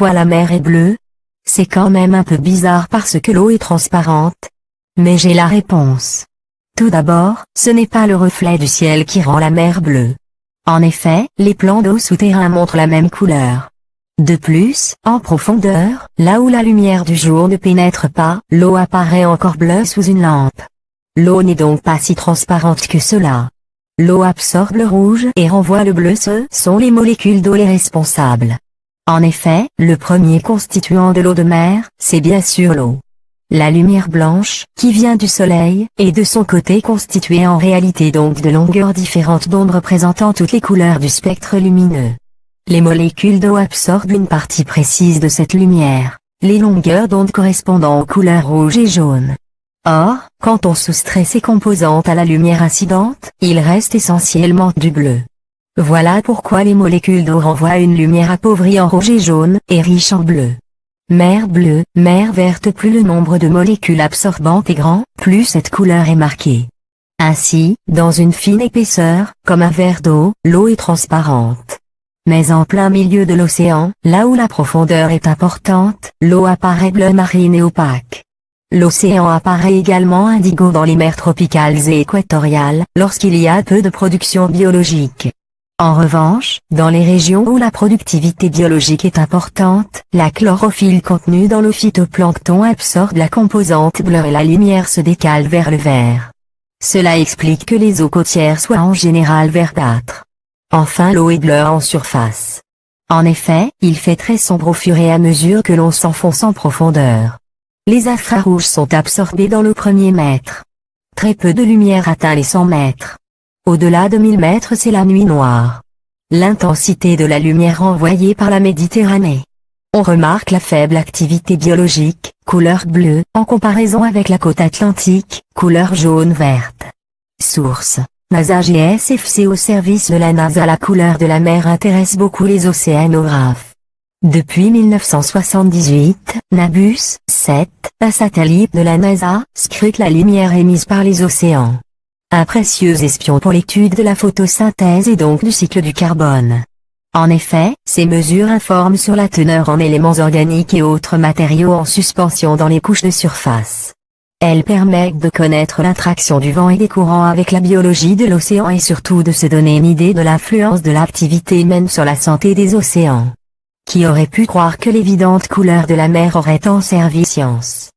pourquoi la mer est bleue? C'est quand même un peu bizarre parce que l'eau est transparente. Mais j'ai la réponse. Tout d'abord, ce n'est pas le reflet du ciel qui rend la mer bleue. En effet, les plans d'eau souterrains montrent la même couleur. De plus, en profondeur, là où la lumière du jour ne pénètre pas, l'eau apparaît encore bleue sous une lampe. L'eau n'est donc pas si transparente que cela. L'eau absorbe le rouge et renvoie le bleu. Ce sont les molécules d'eau les responsables. En effet, le premier constituant de l'eau de mer, c'est bien sûr l'eau. La lumière blanche, qui vient du soleil, est de son côté constituée en réalité donc de longueurs différentes d'onde représentant toutes les couleurs du spectre lumineux. Les molécules d'eau absorbent une partie précise de cette lumière, les longueurs d'onde correspondant aux couleurs rouge et jaune. Or, quand on soustrait ces composantes à la lumière incidente, il reste essentiellement du bleu. Voilà pourquoi les molécules d'eau renvoient une lumière appauvrie en rouge et jaune, et riche en bleu. Mer bleue, mer verte. Plus le nombre de molécules absorbantes est grand, plus cette couleur est marquée. Ainsi, dans une fine épaisseur, comme un verre d'eau, l'eau est transparente. Mais en plein milieu de l'océan, là où la profondeur est importante, l'eau apparaît bleue marine et opaque. L'océan apparaît également indigo dans les mers tropicales et équatoriales, lorsqu'il y a peu de production biologique. En revanche, dans les régions où la productivité biologique est importante, la chlorophylle contenue dans le phytoplancton absorbe la composante bleue et la lumière se décale vers le vert. Cela explique que les eaux côtières soient en général verdâtres. Enfin, l'eau est bleue en surface. En effet, il fait très sombre au fur et à mesure que l'on s'enfonce en profondeur. Les infrarouges sont absorbés dans le premier mètre. Très peu de lumière atteint les 100 mètres. Au-delà de 1000 mètres, c'est la nuit noire. L'intensité de la lumière envoyée par la Méditerranée. On remarque la faible activité biologique, couleur bleue, en comparaison avec la côte atlantique, couleur jaune-verte. Source: NASA GSFC. Au service de la NASA, la couleur de la mer intéresse beaucoup les océanographes. Depuis 1978, Nabus 7, un satellite de la NASA, scrute la lumière émise par les océans. Un précieux espion pour l'étude de la photosynthèse et donc du cycle du carbone. En effet, ces mesures informent sur la teneur en éléments organiques et autres matériaux en suspension dans les couches de surface. Elles permettent de connaître l'interaction du vent et des courants avec la biologie de l'océan et surtout de se donner une idée de l'influence de l'activité humaine sur la santé des océans. Qui aurait pu croire que l'évidente couleur de la mer aurait tant servi science?